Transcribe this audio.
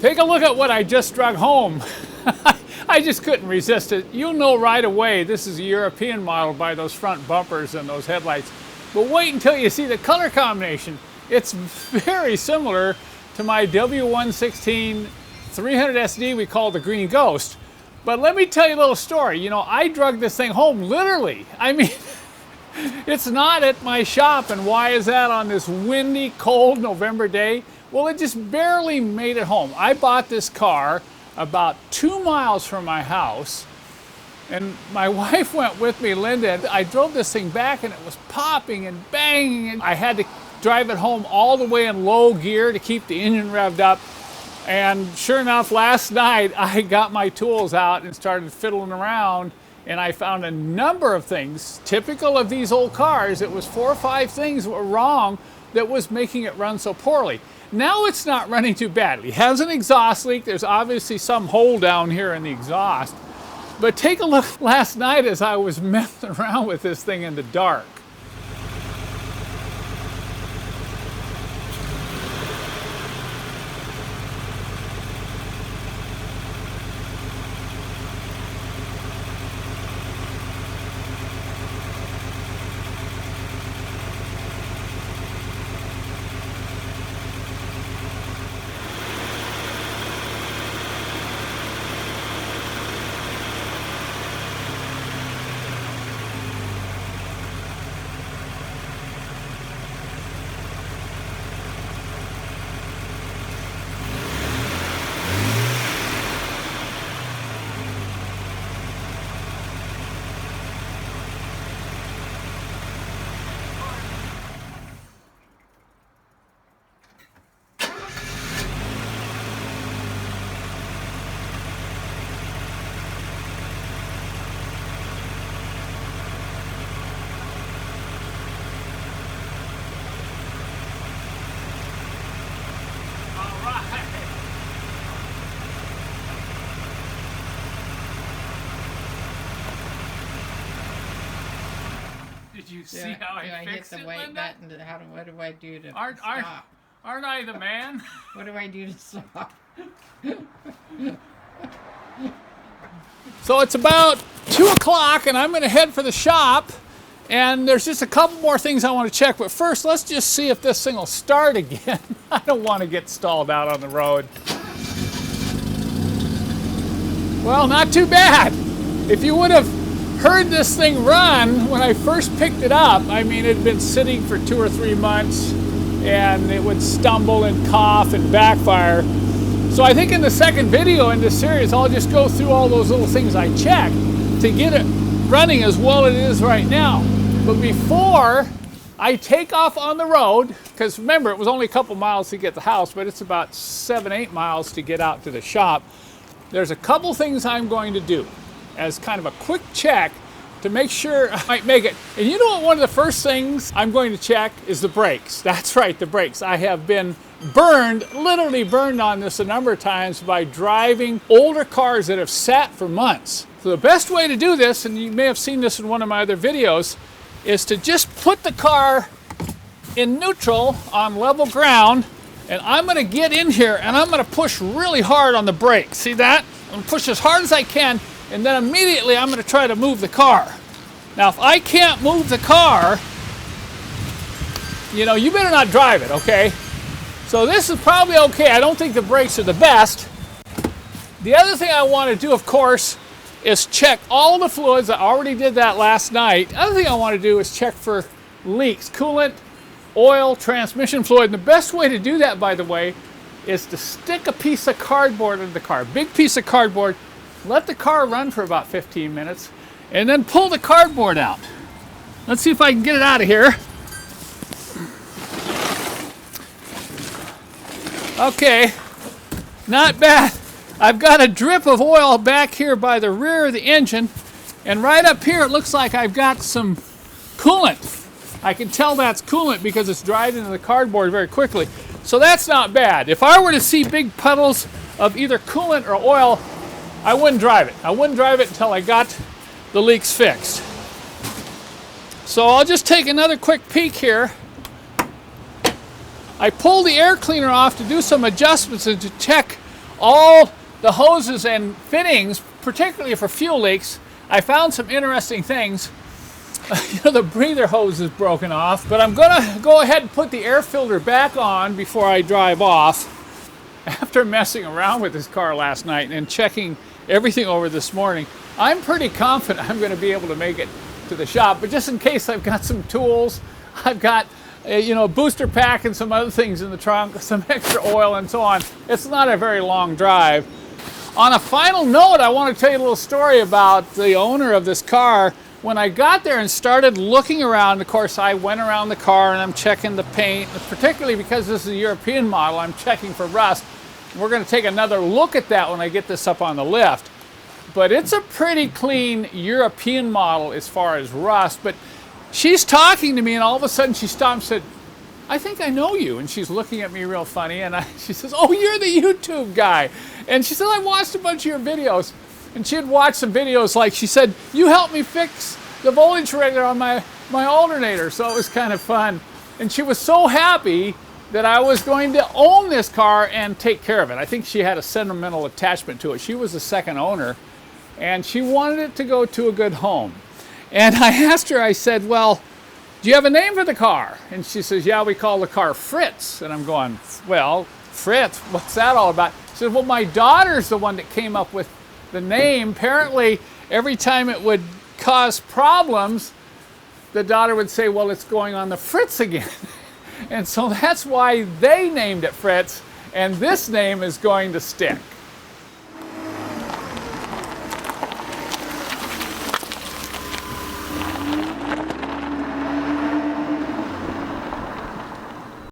Take a look at what I just drug home. I just couldn't resist it. You'll know right away this is a European model by those front bumpers and those headlights. But wait until you see the color combination. It's very similar to my W126 300 SD we call the Green Ghost. But let me tell you a little story. You know, I drug this thing home literally. I mean, it's not at my shop, and why is that on this windy, cold November day? Well, it just barely made it home. I bought this car about 2 miles from my house, and my wife went with me, Linda. I drove this thing back and it was popping and banging, and I had to drive it home all the way in low gear to keep the engine revved up. And sure enough, last night I got my tools out and started fiddling around, and I found a number of things typical of these old cars. It was 4 or 5 things that were wrong that was making it run so poorly. Now it's not running too badly. It has an exhaust leak. There's obviously some hole down here in the exhaust. But take a look last night as I was messing around with this thing in the dark. Did you see how I fixed hit the it, white Linda? button? What do I do to stop? Aren't I the man? What do I do to stop? So it's about 2 o'clock, and I'm going to head for the shop. And there's just a couple more things I want to check. But first, let's just see if this thing will start again. I don't want to get stalled out on the road. Well, not too bad. If you would have heard this thing run when I first picked it up, I mean, it had been sitting for 2 or 3 months, and it would stumble and cough and backfire. So I think in the second video in this series, I'll just go through all those little things I checked to get it running as well as it is right now. But before I take off on the road, because remember, it was only a couple miles to get to the house, but it's about 7, 8 miles to get out to the shop. There's a couple things I'm going to do as kind of a quick check to make sure I might make it. And you know what, one of the first things I'm going to check is the brakes. That's right, the brakes. I have been burned, literally burned on this a number of times by driving older cars that have sat for months. So the best way to do this, and you may have seen this in one of my other videos, is to just put the car in neutral on level ground, and I'm going to get in here and I'm going to push really hard on the brake. See that? I'm going to push as hard as I can, and then immediately I'm going to try to move the car. Now, if I can't move the car, you know, you better not drive it, okay? So this is probably okay. I don't think the brakes are the best. The other thing I want to do, of course, is check all the fluids. I already did that last night. The other thing I want to do is check for leaks, coolant, oil, transmission fluid. And the best way to do that, by the way, is to stick a piece of cardboard in the car, big piece of cardboard, let the car run for about 15 minutes, and then pull the cardboard out. Let's see if I can get it out of here. Okay, not bad. I've got a drip of oil back here by the rear of the engine, and right up here it looks like I've got some coolant. I can tell that's coolant because it's dried into the cardboard very quickly. So that's not bad. If I were to see big puddles of either coolant or oil, I wouldn't drive it. I wouldn't drive it until I got the leaks fixed. So I'll just take another quick peek here. I pulled the air cleaner off to do some adjustments and to check all the hoses and fittings, particularly for fuel leaks. I found some interesting things. The breather hose is broken off, but I'm gonna go ahead and put the air filter back on before I drive off. After messing around with this car last night and checking everything over this morning, I'm pretty confident I'm gonna be able to make it to the shop, but just in case, I've got some tools. I've got a booster pack and some other things in the trunk, some extra oil and so on. It's not a very long drive. On a final note, I want to tell you a little story about the owner of this car. When I got there and started looking around, of course, I went around the car and I'm checking the paint, particularly because this is a European model, I'm checking for rust. We're going to take another look at that when I get this up on the lift. But it's a pretty clean European model as far as rust. But she's talking to me and all of a sudden she stopped and said, "I think I know you." And she's looking at me real funny and she says, "Oh, you're the YouTube guy." And she said, "I watched a bunch of your videos." And she had watched some videos, like she said, "You helped me fix the voltage regulator on my alternator." So it was kind of fun. And she was so happy that I was going to own this car and take care of it. I think she had a sentimental attachment to it. She was the second owner and she wanted it to go to a good home. And I asked her, I said, "Well, do you have a name for the car?" And she says, "Yeah, we call the car Fritz." And I'm going, "Well, Fritz, what's that all about?" She said, "Well, my daughter's the one that came up with the name. Apparently, every time it would cause problems, the daughter would say, 'Well, it's going on the Fritz again.'" And so that's why they named it Fritz, and this name is going to stick.